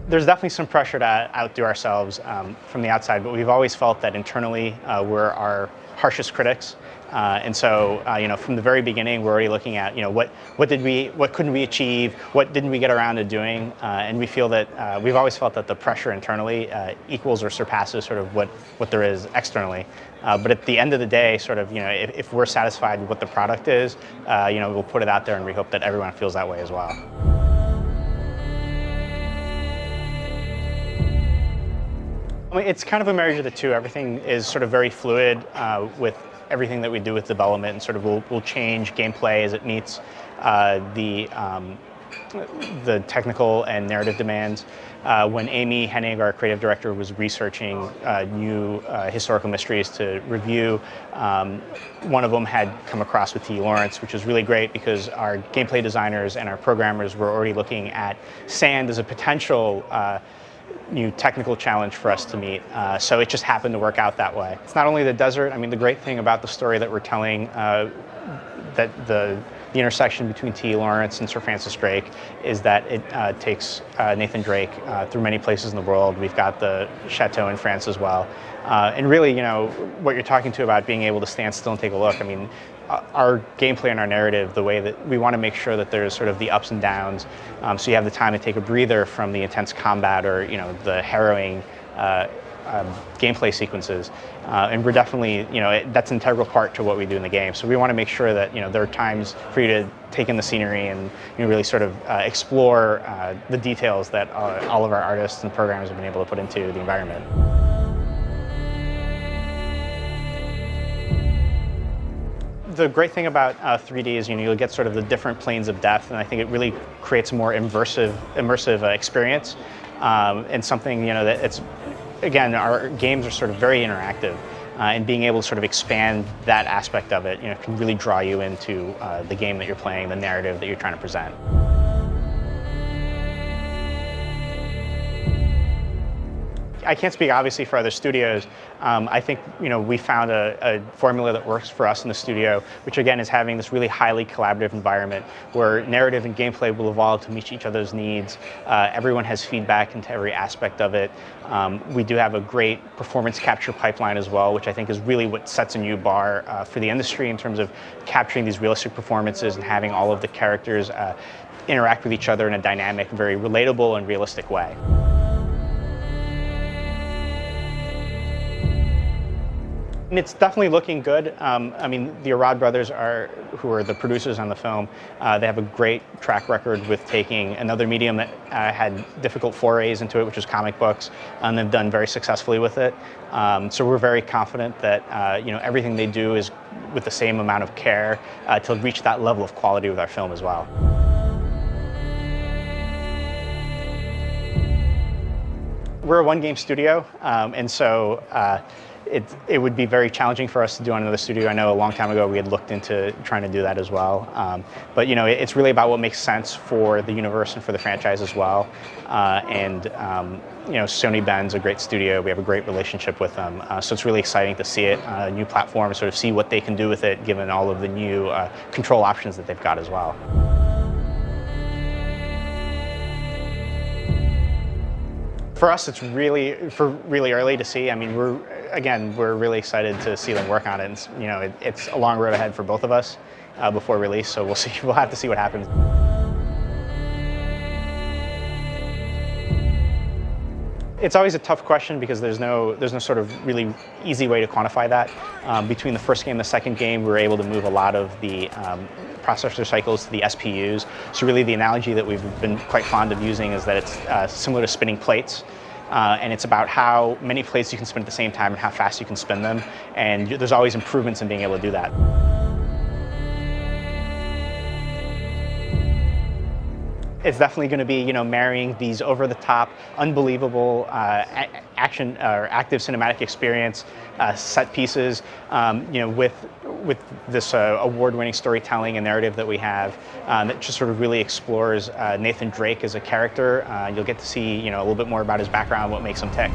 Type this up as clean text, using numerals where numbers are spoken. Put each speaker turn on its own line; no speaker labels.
There's definitely some pressure to outdo ourselves from the outside, but we've always felt that internally we're our harshest critics. And so, from the very beginning, we're already looking at, what couldn't we achieve, what didn't we get around to doing, and we feel that we've always felt that the pressure internally equals or surpasses sort of what there is externally. But at the end of the day, sort of, if we're satisfied with what the product is, we'll put it out there, and we hope that everyone feels that way as well. I mean, it's kind of a marriage of the two. Everything is sort of very fluid with everything that we do with development, and sort of we'll change gameplay as it meets the technical and narrative demands. When Amy Hennig, our creative director, was researching new historical mysteries to review, one of them had come across with T. Lawrence, which was really great because our gameplay designers and our programmers were already looking at sand as a potential new technical challenge for us to meet. So it just happened to work out that way. It's not only the desert. I mean, the great thing about the story that we're telling, that the intersection between T. Lawrence and Sir Francis Drake, is that it takes Nathan Drake through many places in the world. We've got the chateau in France as well. And really, what you're talking to about being able to stand still and take a look, I mean, our gameplay and our narrative, the way that we want to make sure that there's sort of the ups and downs, so you have the time to take a breather from the intense combat or the harrowing gameplay sequences, and we're definitely that's an integral part to what we do in the game. So we want to make sure that there are times for you to take in the scenery and really sort of explore the details that all of our artists and programmers have been able to put into the environment. The great thing about 3D is you'll get sort of the different planes of depth, and I think it really creates a more immersive experience, and something that it's, again, our games are sort of very interactive, and being able to sort of expand that aspect of it can really draw you into the game that you're playing, the narrative that you're trying to present. I can't speak obviously for other studios. I think we found a formula that works for us in the studio, which again is having this really highly collaborative environment where narrative and gameplay will evolve to meet each other's needs. Everyone has feedback into every aspect of it. We do have a great performance capture pipeline as well, which I think is really what sets a new bar for the industry in terms of capturing these realistic performances and having all of the characters interact with each other in a dynamic, very relatable and realistic way. And it's definitely looking good. I mean, the Arad brothers who are the producers on the film, they have a great track record with taking another medium that had difficult forays into it, which was comic books, and they've done very successfully with it. So we're very confident that everything they do is with the same amount of care to reach that level of quality with our film as well. We're a one-game studio, and so it would be very challenging for us to do on another studio. I know a long time ago we had looked into trying to do that as well. But it's really about what makes sense for the universe and for the franchise as well. Sony Ben's a great studio. We have a great relationship with them. So it's really exciting to see it on a new platform, sort of see what they can do with it, given all of the new control options that they've got as well. For us, it's really early to see. I mean, we're really excited to see them work on it. And, it's a long road ahead for both of us before release. So we'll see. We'll have to see what happens. It's always a tough question because there's no sort of really easy way to quantify that. Between the first game and the second game, we were able to move a lot of the processor cycles to the SPUs. So really the analogy that we've been quite fond of using is that it's similar to spinning plates. And it's about how many plates you can spin at the same time and how fast you can spin them. And there's always improvements in being able to do that. It's definitely going to be, marrying these over-the-top, unbelievable action or active cinematic experience set pieces, with this award-winning storytelling and narrative that we have that just sort of really explores Nathan Drake as a character. You'll get to see, a little bit more about his background, what makes him tick.